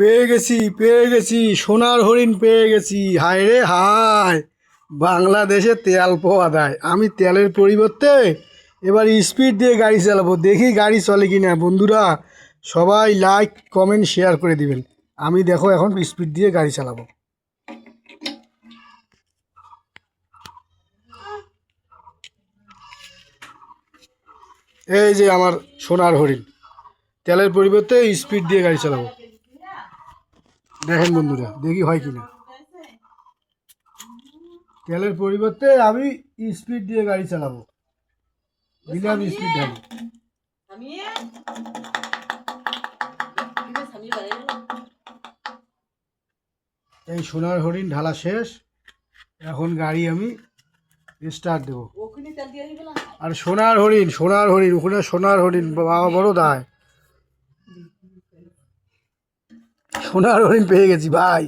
পেয়ে গেছি সোনার হরিণ পেয়ে গেছি। হায় রে হায়, বাংলাদেশে তেল পাওয়া দেয়। আমি তেলের পরিবর্তে এবার স্পিড দিয়ে গাড়ি চালাবো, দেখি গাড়ি চলে কি না। বন্ধুরা সবাই লাইক কমেন্ট শেয়ার করে দিবেন। আমি দেখো এখন স্পিড দিয়ে গাড়ি চালাবো। এই যে আমার সোনার হরিণ, তেলের পরিবর্তে স্পিড দিয়ে গাড়ি চালাবো। দেখেন বন্ধুরা, দেখি হয় কিনা। তেলের পরিবর্তে আমি স্পিড দিয়ে গাড়ি চালাবো, দিলাম স্পিড ঢালি। এই সোনার হরিণ ঢালা শেষ, এখন গাড়ি আমি স্টার্ট দেবো। আর সোনার হরিণ ওখানে সোনার হরিণ, বাবা বড় দায়। সোনার হরিণ পেয়ে গেছি ভাই।